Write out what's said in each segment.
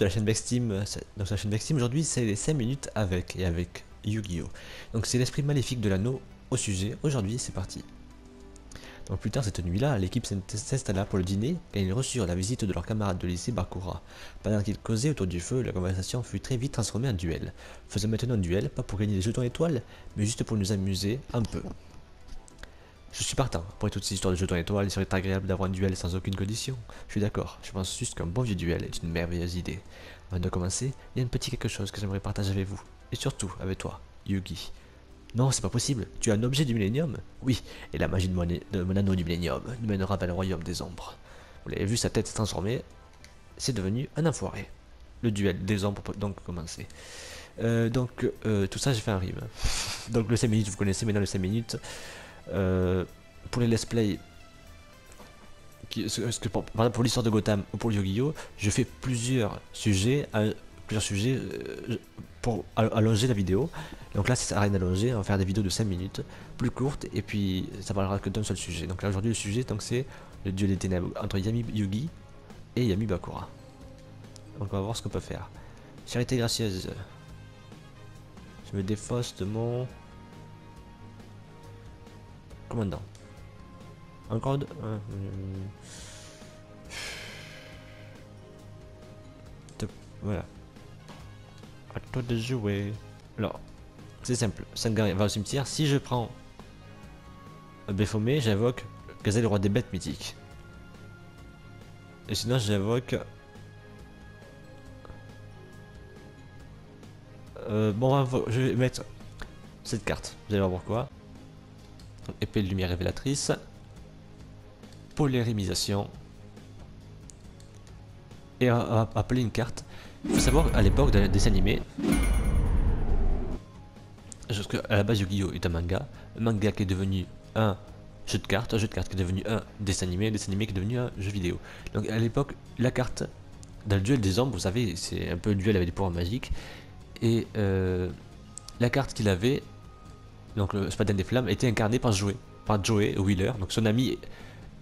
de la chaîne Bexteam. Donc sur la chaîne Bexteam aujourd'hui c'est les 5 minutes avec Yu-Gi-Oh! Donc c'est l'esprit maléfique de l'anneau au sujet. Aujourd'hui c'est parti. Donc plus tard cette nuit-là, l'équipe s'installa pour le dîner et ils reçurent la visite de leur camarade de lycée Bakura. Pendant qu'ils causaient autour du feu, la conversation fut très vite transformée en duel. Faisons maintenant un duel, pas pour gagner des jetons étoiles, mais juste pour nous amuser un peu. Je suis partant. Après toutes ces histoires de jetons étoiles, il serait agréable d'avoir un duel sans aucune condition. Je suis d'accord, je pense juste qu'un bon vieux duel est une merveilleuse idée. Avant de commencer, il y a un petit quelque chose que j'aimerais partager avec vous. Et surtout avec toi, Yugi. Non, c'est pas possible. Tu as un objet du millénium? Oui, et la magie de mon anneau du millénium nous mènera vers le royaume des ombres. Vous l'avez vu, sa tête s'est transformée. C'est devenu un enfoiré. Le duel des ombres peut donc commencer. Tout ça, j'ai fait un rime. Donc le 5 minutes, vous connaissez maintenant le 5 minutes. Pour les let's play, par exemple pour l'histoire de Gotham ou pour le Yu-Gi-Oh, je fais plusieurs sujets pour allonger la vidéo. Donc là ça n'a rien d'allonger, on va faire des vidéos de 5 minutes plus courtes et puis ça parlera que d'un seul sujet. Donc là aujourd'hui le sujet c'est le duel des ténèbres entre Yami Yugi et Yami Bakura. Donc on va voir ce qu'on peut faire. Charité gracieuse. Je me défausse de mon commandant. Encore de... Voilà. À toi de jouer. Alors, c'est simple. Sangan va au cimetière. Si je prends un Baphomet, j'invoque Gazelle, le roi des bêtes mythiques. Et sinon, j'invoque... je vais mettre cette carte. Vous allez voir pourquoi. Épée de lumière révélatrice. Polyrémisation. Et on va appeler une carte. Il faut savoir, à l'époque des dessins animés, parce que à la base Yu-Gi-Oh est un manga qui est devenu un jeu de cartes, qui est devenu un dessin animé qui est devenu un jeu vidéo. Donc à l'époque, la carte, dans le duel des ombres, vous savez, c'est un peu un duel avec des pouvoirs magiques, et la carte qu'il avait, donc le Spadin des Flammes, était incarné par Joey Wheeler, donc son ami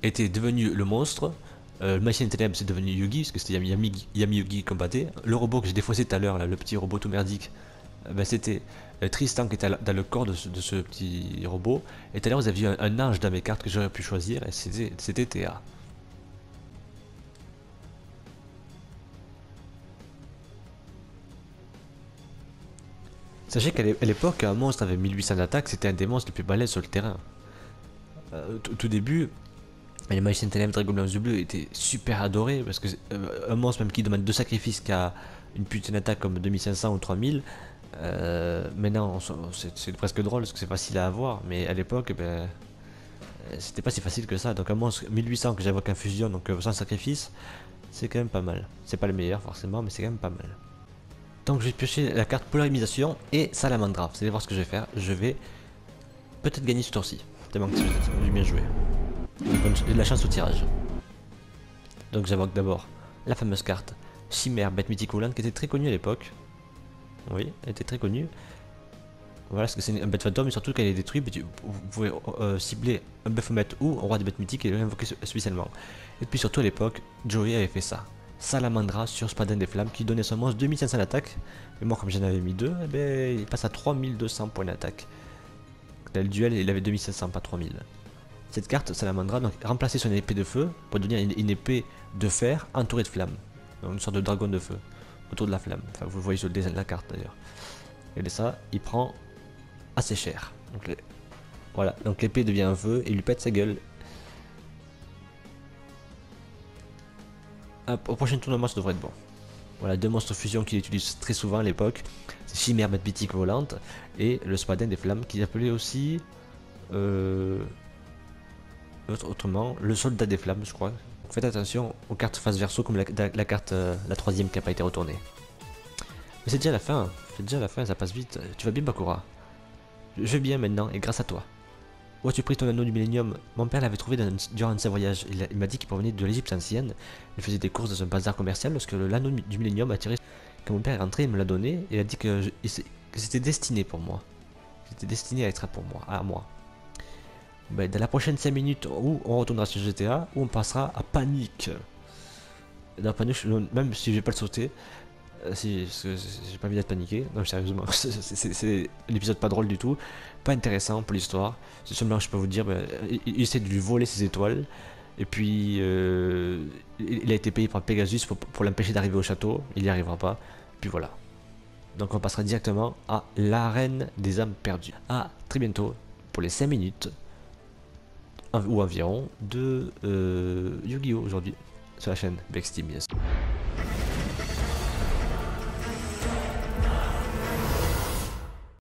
était devenu le monstre. Le magicien des ténèbres c'est devenu Yugi, parce que c'était Yami Yugi qui combattait. Le robot que j'ai défaussé tout à l'heure, le petit robot tout merdique, c'était Tristan qui était dans le corps de ce petit robot. Et tout à l'heure vous aviez un ange dans mes cartes que j'aurais pu choisir, et c'était Théa. Sachez qu'à l'époque, un monstre avait 1800 d'attaque, c'était un des monstres les plus balèzes sur le terrain. Au tout début, les magiciens de ténèbres Dragon Blanc Yeux Bleus étaient super adorés parce que un monstre même qui demande 2 sacrifices qui a une putain d'attaque comme 2500 ou 3000, maintenant c'est presque drôle parce que c'est facile à avoir, mais à l'époque c'était pas si facile que ça. Donc un monstre 1800 que j'invoque en fusion, donc sans sacrifice, c'est quand même pas mal. C'est pas le meilleur forcément, mais c'est quand même pas mal. Donc je vais piocher la carte polarisation et salamandra. Vous allez voir ce que je vais faire. Je vais peut-être gagner ce tour-ci. Tellement que j'ai bien joué. De la chance au tirage. Donc j'invoque d'abord la fameuse carte Chimère bête mythique volante qui était très connue à l'époque. Oui, elle était très connue. Voilà, parce que c'est un bête fantôme et surtout quand elle est détruite, vous pouvez cibler un Baphomet ou un roi des bêtes mythiques et l'invoquer spécialement. Et puis surtout à l'époque, Joey avait fait ça. Salamandra sur Spadin des Flammes qui donnait son monstre 2500 d'attaque. Et moi comme j'en avais mis 2, eh ben, il passe à 3200 points d'attaque. Dans le duel il avait 2500 pas 3000. Cette carte Salamandra donc remplacer son épée de feu pour devenir une épée de fer entourée de flammes. Donc une sorte de dragon de feu autour de la flamme. Enfin vous le voyez sur le dessin de la carte d'ailleurs. Et ça il prend assez cher. Donc, voilà, donc l'épée devient un feu et il lui pète sa gueule. Au prochain tournoi ça devrait être bon. Voilà, deux monstres fusion qu'il utilise très souvent à l'époque. C'est Chimère bête mythique volante et le Spadin des Flammes qui appelait aussi autrement le soldat des flammes je crois. Donc faites attention aux cartes face verso comme la carte la troisième qui n'a pas été retournée. Mais c'est déjà la fin, ça passe vite. Tu vas bien Bakura? Je vais bien maintenant et grâce à toi. Où as-tu pris ton anneau du millénium? Mon père l'avait trouvé durant un de ses voyages. Il m'a dit qu'il provenait de l'Égypte ancienne. Il faisait des courses dans un bazar commercial lorsque l'anneau du millénium a tiré. Quand mon père est rentré, il me l'a donné et il a dit que c'était destiné pour moi. C'était destiné à être pour moi, à moi. Ben, dans la prochaine 5 minutes, où on retournera sur GTA, où on passera à Panique. Dans Panique, même si je vais pas le sauter, Si, parce que j'ai pas envie d'être paniqué. Non, sérieusement, c'est l'épisode pas drôle du tout, pas intéressant pour l'histoire. C'est seulement que je peux vous dire, il essaie de lui voler ses étoiles. Et puis, il a été payé par Pegasus pour l'empêcher d'arriver au château. Il n'y arrivera pas. Puis voilà. Donc on passera directement à l'arène des âmes perdues. À très bientôt pour les 5 minutes ou environ de Yu-Gi-Oh aujourd'hui sur la chaîne Bexteam, bien sûr.